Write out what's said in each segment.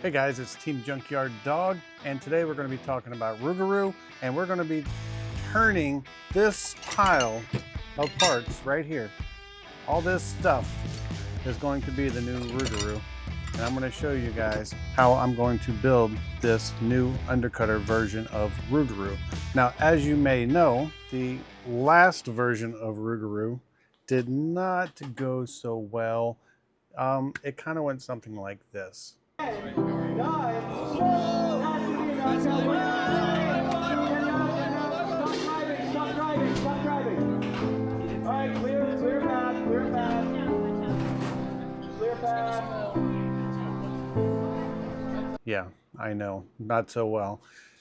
Hey guys, it's Team Junkyard Dog, and today we're going to be talking about Rougaroo, and we're going to be turning this pile of parts right here. All this stuff is going to be the new Rougaroo, and I'm going to show you guys how I'm going to build this new undercutter version of Rougaroo. Now, as you may know, the last version of Rougaroo did not go so well. It kind of went something like this. Yeah, I know, not so well.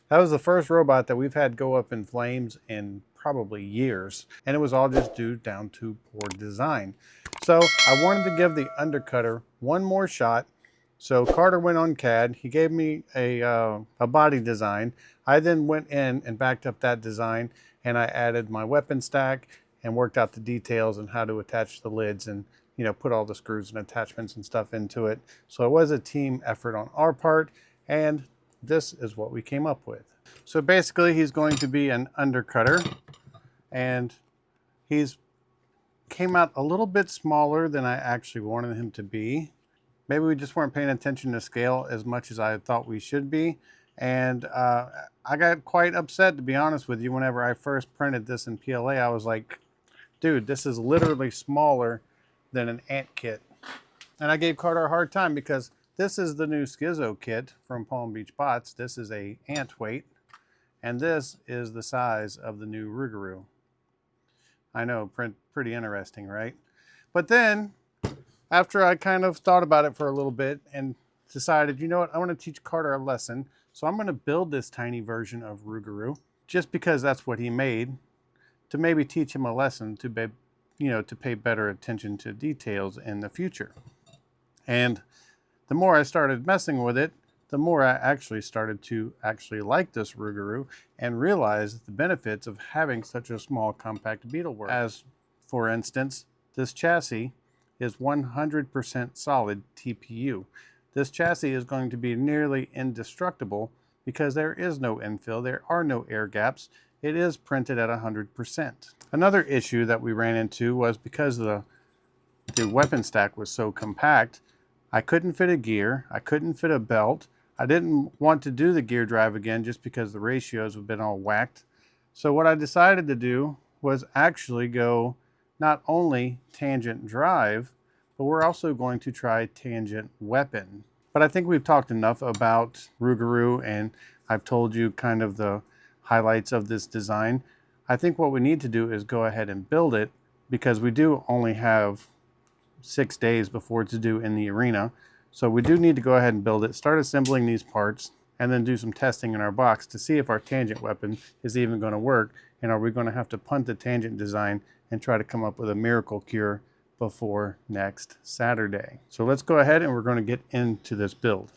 That was the first robot that we've had go up in flames in probably years, and it was all just due down to poor design. So I wanted to give the undercutter one more shot. So Carter went on CAD. He gave me a body design. I then went in and backed up that design, and I added my weapon stack and worked out the details and how to attach the lids and, you know, put all the screws and attachments and stuff into it. So it was a team effort on our part, and this is what we came up with. So basically he's going to be an undercutter, and he's came out a little bit smaller than I actually wanted him to be. Maybe we just weren't paying attention to scale as much as I thought we should be. And I got quite upset, to be honest with you. Whenever I first printed this in PLA, I was like, dude, this is literally smaller than an ant kit. And I gave Carter a hard time because this is the new Schizo kit from Palm Beach Bots. This is a ant weight, and this is the size of the new Rougaroo. I know, pretty interesting, right? But then, after I kind of thought about it for a little bit and decided, you know what, I want to teach Carter a lesson. So I'm going to build this tiny version of Rougaroo just because that's what he made, to maybe teach him a lesson to be, you know, to pay better attention to details in the future. And the more I started messing with it, the more I actually started to like this Rougaroo and realize the benefits of having such a small compact beetle work. As for instance, this chassis is 100% solid TPU. This chassis is going to be nearly indestructible because there is no infill, there are no air gaps. It is printed at 100%. Another issue that we ran into was because the weapon stack was so compact, I couldn't fit a gear, I couldn't fit a belt. I didn't want to do the gear drive again just because the ratios have been all whacked. So what I decided to do was actually go not only tangent drive, but we're also going to try tangent weapon. But I think we've talked enough about Rougaroo, and I've told you kind of the highlights of this design. I think what we need to do is go ahead and build it, because we do only have 6 days before it's due in the arena. So we do need to go ahead and build it, start assembling these parts, and then do some testing in our box to see if our tangent weapon is even going to work, and are we going to have to punt the tangent design and try to come up with a miracle cure before next Saturday. So let's go ahead and we're going to get into this build.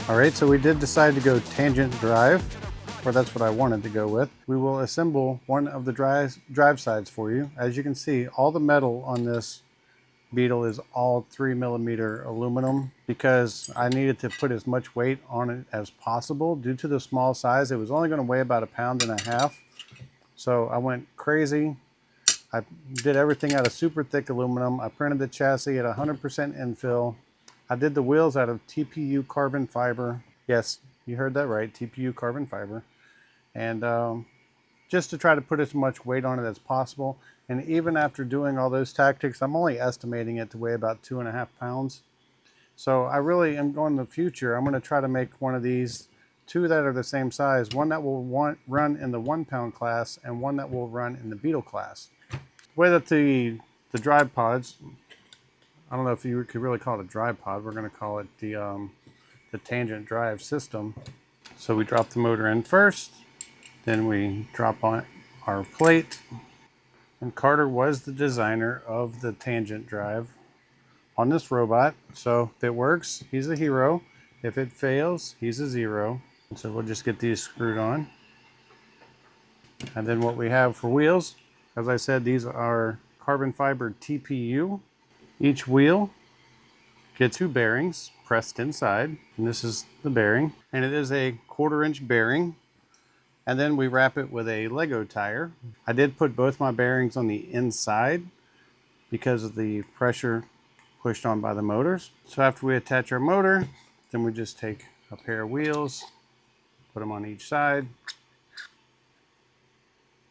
Alright, so we did decide to go tangent drive, or that's what I wanted to go with. We will assemble one of the drive sides for you. As you can see, all the metal on this Beetle is all 3mm aluminum because I needed to put as much weight on it as possible. Due to the small size, it was only going to weigh about 1.5 pounds. So I went crazy. I did everything out of super thick aluminum. I printed the chassis at 100% infill. I did the wheels out of TPU carbon fiber. Yes, you heard that right, TPU carbon fiber. And just to try to put as much weight on it as possible. And even after doing all those tactics, I'm only estimating it to weigh about 2.5 pounds. So I really am going in the future, I'm going to try to make one of these, two that are the same size, one that will run in the 1 pound class and one that will run in the Beetle class. The way that the drive pods, I don't know if you could really call it a drive pod. We're going to call it the tangent drive system. So we drop the motor in first, Then we drop on our plate. And Carter was the designer of the tangent drive on this robot. So if it works, he's a hero. If it fails, he's a zero. And so we'll just get these screwed on. And then what we have for wheels, as I said, these are carbon fiber TPU. Each wheel gets 2 bearings pressed inside, and this is the bearing. And it is a 1/4 inch bearing. And then we wrap it with a Lego tire. I did put both my bearings on the inside because of the pressure pushed on by the motors. So after we attach our motor, then we just take a pair of wheels, put them on each side.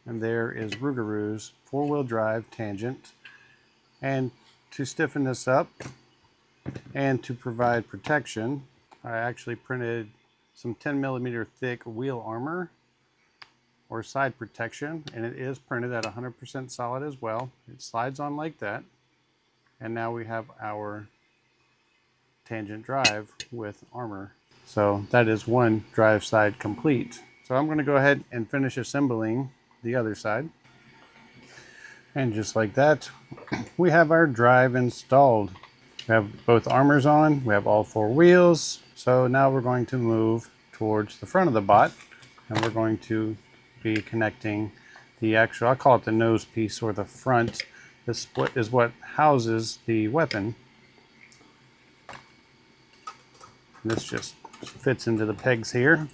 And there is Rougaroo's 4-wheel drive tangent. And to stiffen this up and to provide protection, I actually printed some 10mm thick wheel armor or side protection, and it is printed at 100% solid as well. It slides on like that. And now we have our tangent drive with armor. So that is one drive side complete. So I'm going to go ahead and finish assembling the other side. And just like that, we have our drive installed. We have both armors on, we have all 4 wheels. So now we're going to move towards the front of the bot, and we're going to be connecting the actual, I call it the nose piece, or the front. This is what houses the weapon. And this just fits into the pegs here.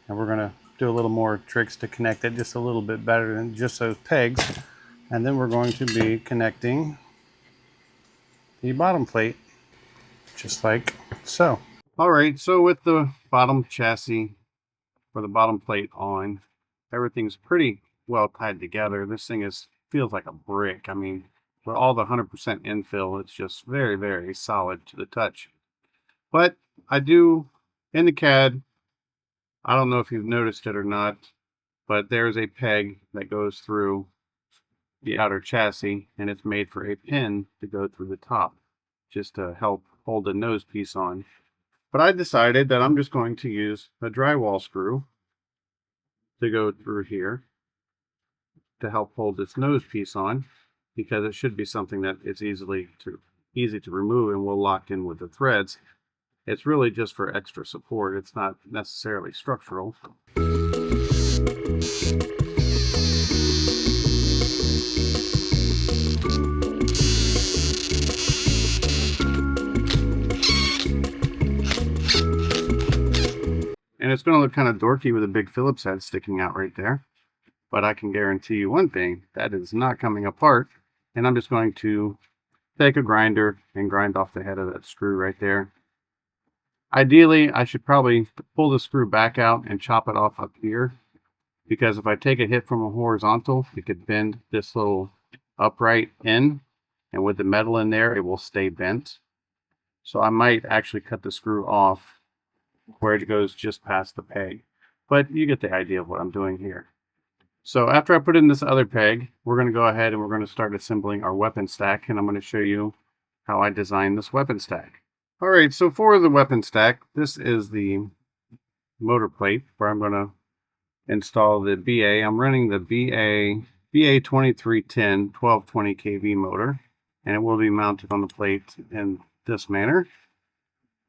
And we're going to do a little more tricks to connect it just a little bit better than just those pegs. And then we're going to be connecting the bottom plate, just like so. All right, so with the bottom chassis for the bottom plate on, everything's pretty well tied together. This thing feels like a brick. I mean, with all the 100% infill, it's just very, very solid to the touch. But I do, in the CAD, I don't know if you've noticed it or not, but there's a peg that goes through the outer chassis, and it's made for a pin to go through the top, just to help hold the nose piece on. But I decided that I'm just going to use a drywall screw to go through here to help hold this nose piece on, because it should be something that is easy to remove and will lock in with the threads. It's really just for extra support. It's not necessarily structural. And it's going to look kind of dorky with a big Phillips head sticking out right there. But I can guarantee you one thing, that is not coming apart. And I'm just going to take a grinder and grind off the head of that screw right there. Ideally, I should probably pull the screw back out and chop it off up here, because if I take a hit from a horizontal, it could bend this little upright in, and with the metal in there, it will stay bent. So I might actually cut the screw off where it goes just past the peg. But you get the idea of what I'm doing here. So after I put in this other peg, we're going to go ahead and we're going to start assembling our weapon stack, and I'm going to show you how I designed this weapon stack. Alright, so for the weapon stack, this is the motor plate where I'm going to install the BA. I'm running the BA 2310 1220 kV motor, and it will be mounted on the plate in this manner.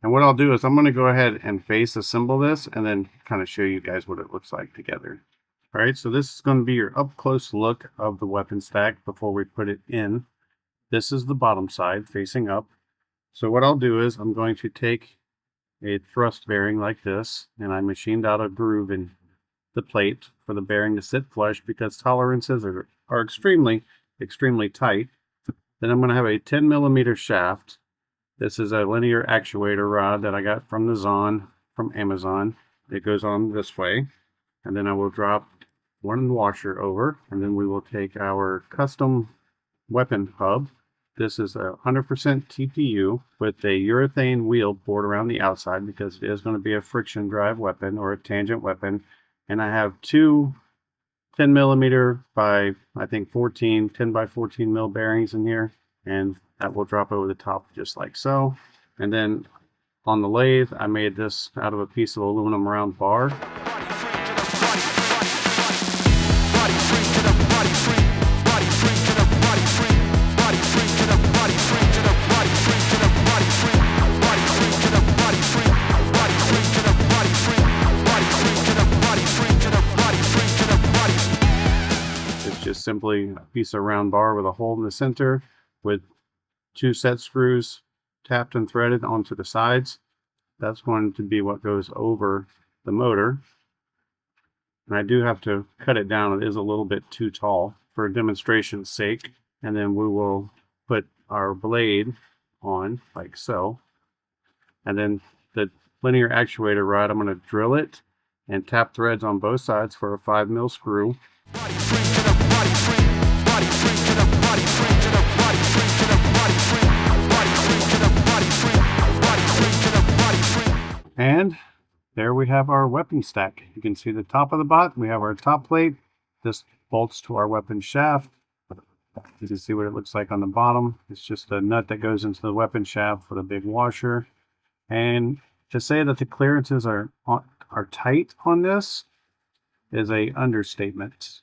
And what I'll do is I'm going to go ahead and base assemble this and then kind of show you guys what it looks like together. Alright, so this is going to be your up close look of the weapon stack before we put it in. This is the bottom side facing up. So what I'll do is I'm going to take a thrust bearing like this, and I machined out a groove in the plate for the bearing to sit flush because tolerances are extremely tight. Then I'm going to have a 10mm shaft. This is a linear actuator rod that I got from the Zon from Amazon. It goes on this way, and then I will drop one washer over, and then we will take our custom weapon hub. This is a 100% TPU with a urethane wheel poured around the outside because it is going to be a friction drive weapon or a tangent weapon. And I have two 10mm by, I think, 10 by 14 mil bearings in here. And that will drop over the top just like so. And then on the lathe, I made this out of a piece of aluminum round bar. simply a piece of round bar with a hole in the center with 2 set screws tapped and threaded onto the sides. That's going to be what goes over the motor. And I do have to cut it down. It is a little bit too tall for demonstration's sake. And then we will put our blade on like so. And then the linear actuator rod, I'm going to drill it and tap threads on both sides for a 5mm screw. And there we have our weapon stack. You can see the top of the bot. We have our top plate. This bolts to our weapon shaft. You can see what it looks like on the bottom. It's just a nut that goes into the weapon shaft with a big washer. And to say that the clearances are tight on this is a understatement.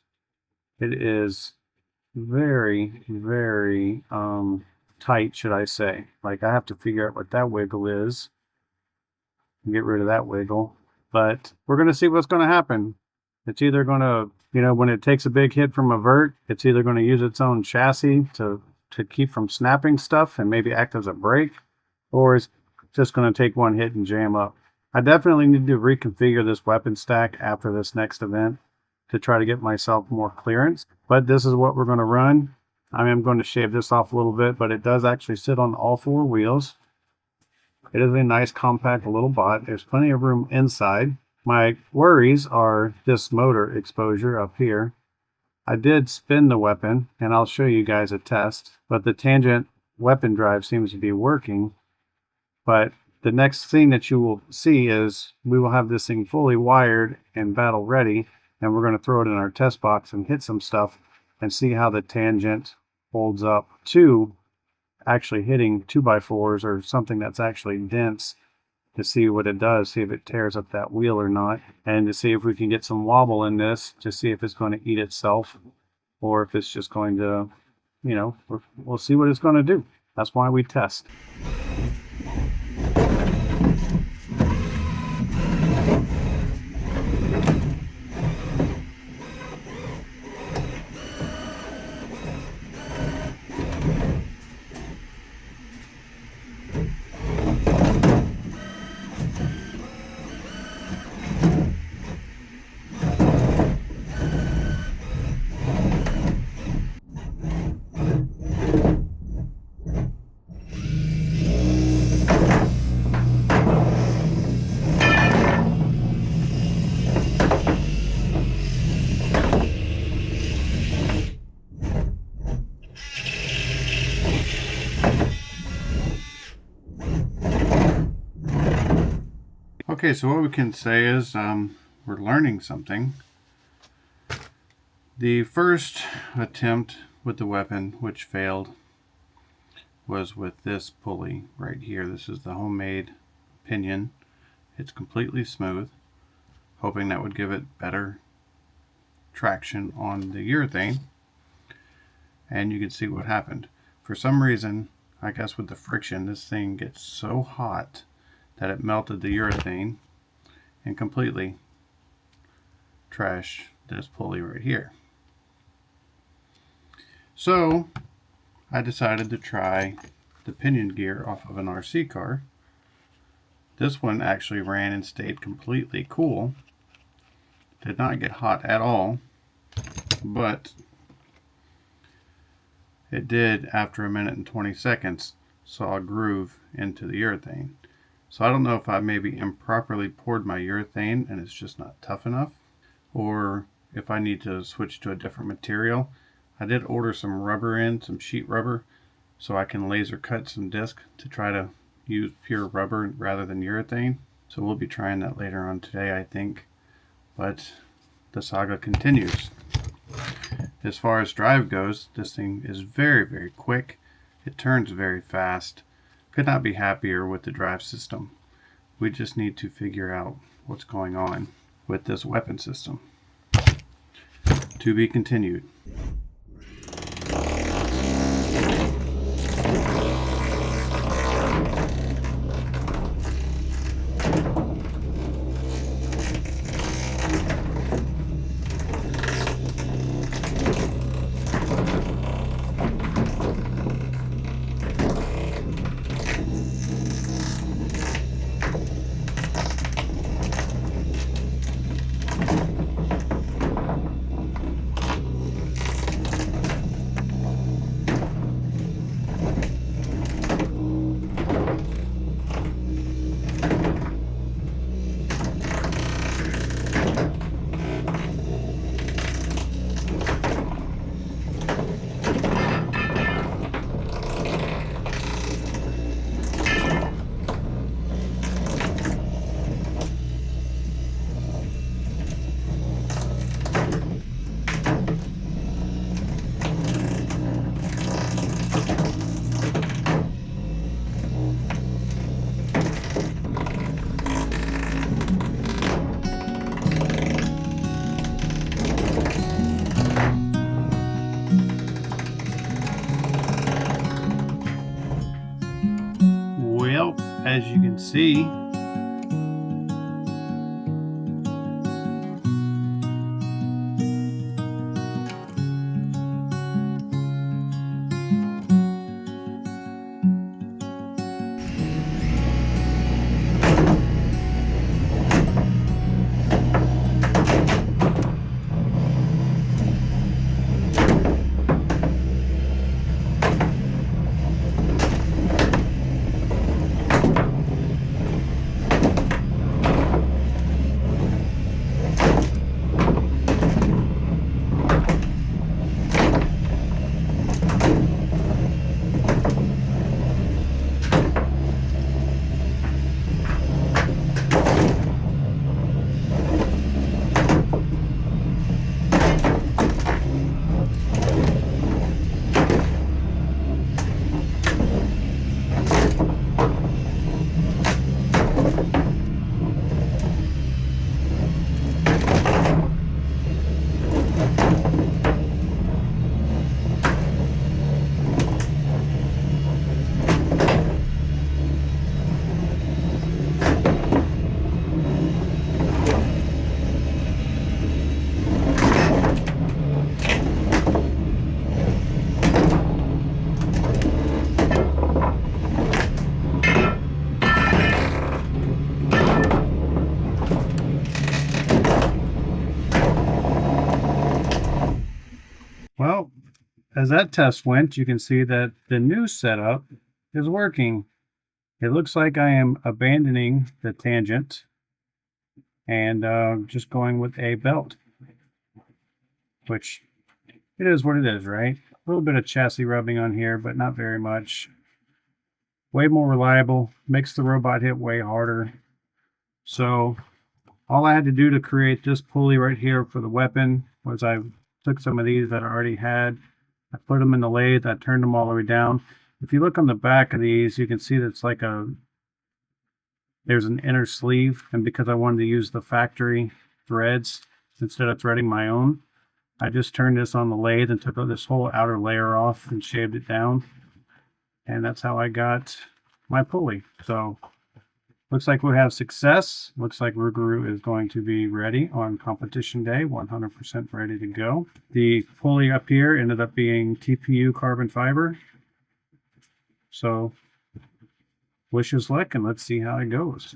It is very, very tight, should I say. Like, I have to figure out what that wiggle is. Get rid of that wiggle. But we're going to see what's going to happen. It's either going to, you know, when it takes a big hit from a vert, it's either going to use its own chassis to keep from snapping stuff and maybe act as a brake, or it's just going to take one hit and jam up. I definitely need to reconfigure this weapon stack after this next event to try to get myself more clearance. But this is what we're going to run. I am going to shave this off a little bit, but it does actually sit on all 4 wheels. It is a nice compact little bot. There's plenty of room inside. My worries are this motor exposure up here. I did spin the weapon, and I'll show you guys a test, but the tangent weapon drive seems to be working. But the next thing that you will see is we will have this thing fully wired and battle ready, and we're going to throw it in our test box and hit some stuff and see how the tangent holds up to actually hitting 2x4s or something that's actually dense, to see what it does, see if it tears up that wheel or not, and to see if we can get some wobble in this to see if it's going to eat itself or if it's just going to, you know, we'll see what it's going to do. That's why we test. Okay, so what we can say is we're learning something. The first attempt with the weapon, which failed, was with this pulley right here. This is the homemade pinion. It's completely smooth, hoping that would give it better traction on the urethane. And you can see what happened. For some reason, I guess with the friction, this thing gets so hot that it melted the urethane and completely trashed this pulley right here. So I decided to try the pinion gear off of an RC car. This one actually ran and stayed completely cool. Did not get hot at all, but it did, after 1:20 saw a groove into the urethane. So I don't know if I maybe improperly poured my urethane and it's just not tough enough, or if I need to switch to a different material. I did order some rubber in, some sheet rubber, so I can laser cut some disc to try to use pure rubber rather than urethane. So we'll be trying that later on today, I think. But the saga continues. As far as drive goes, this thing is very, very quick. It turns very fast. Could not be happier with the drive system. We just need to figure out what's going on with this weapon system. To be continued. as you can see, well, as that test went, you can see that the new setup is working. It looks like I am abandoning the tangent and just going with a belt, which it is what it is, right? A little bit of chassis rubbing on here, but not very much. Way more reliable, makes the robot hit way harder. So all I had to do to create this pulley right here for the weapon was I took some of these that I already had, I put them in the lathe, I turned them all the way down. If you look on the back of these, you can see that it's like there's an inner sleeve, and because I wanted to use the factory threads instead of threading my own, I just turned this on the lathe and took this whole outer layer off and shaved it down. And that's how I got my pulley. So looks like we have success. Looks like Rougaroo is going to be ready on competition day, 100% ready to go. The pulley up here ended up being TPU carbon fiber. So wish us luck and let's see how it goes.